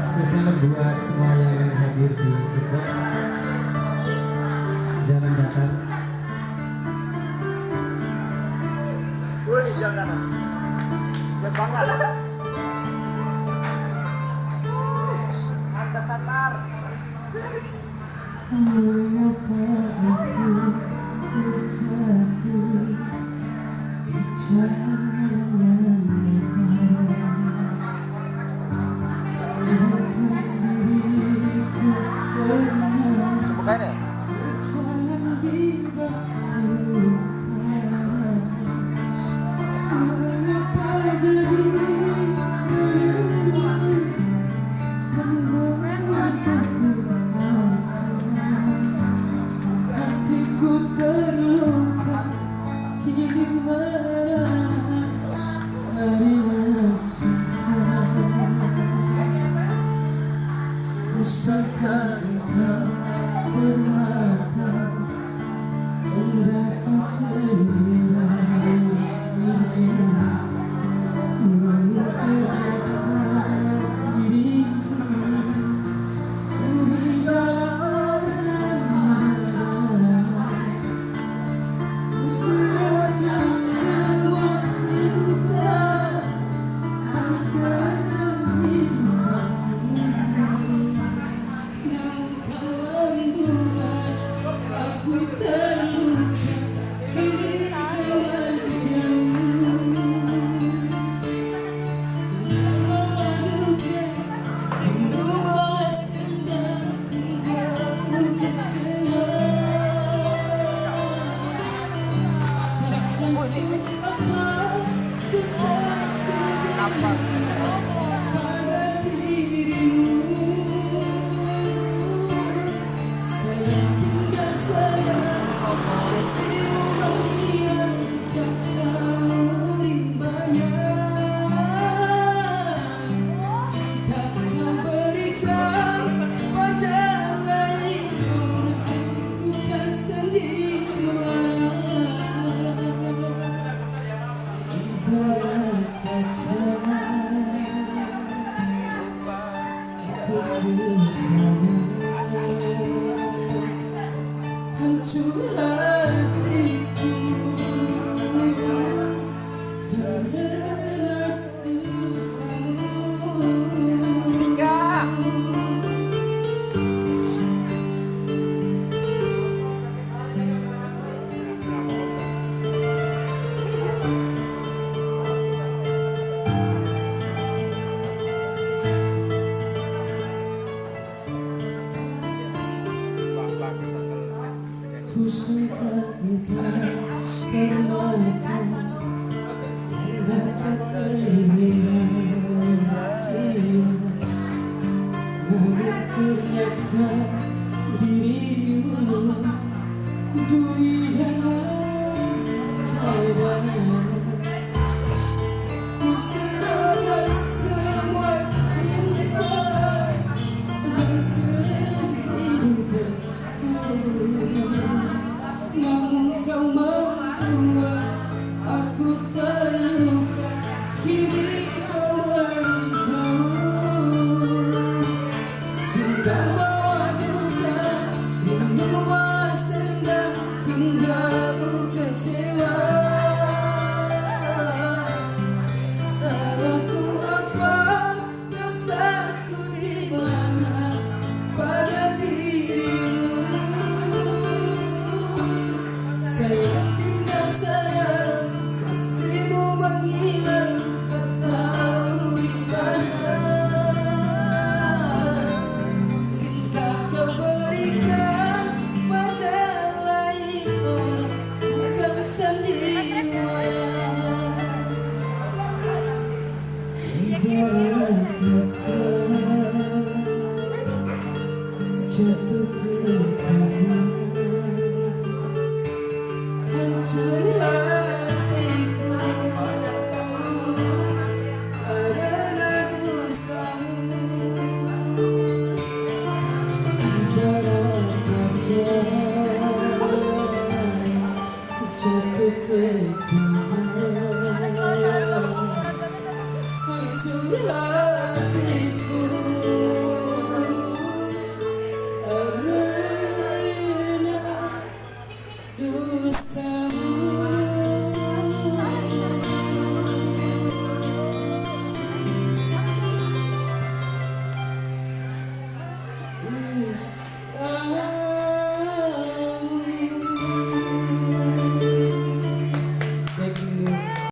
Spesial buat semua yang hadir di Foodbox Jalan Datar. Wih, jangan. Ya banget. Antas Antar. Mengapa aku terjatuh di jalan yang datar, sedangkan diriku pernah berjalan di batu kara. Mengapa jadi membuat putus asa, hatiku terluka kini merana karena cinta. Usahkah engkau bermata mendapat menilai cinta, namun ternyata dirimu di dalam dada. Ku serahkan semua cinta agar hidup ini, namun kau membuat aku terluka kini kau menjauh. Maduka membalas dendam tinggalku kecewa. Serahkan untuk apa dosaku pada dirimu. Sayang tinggal sayang, kasihmu menghilang kata rimbanya. Cinta kau berikan pada lain bukan sandiwara. Ibarat kaca jatuh ke tanah, hancur hatiku karena dustamu. Ku sangka engkau permata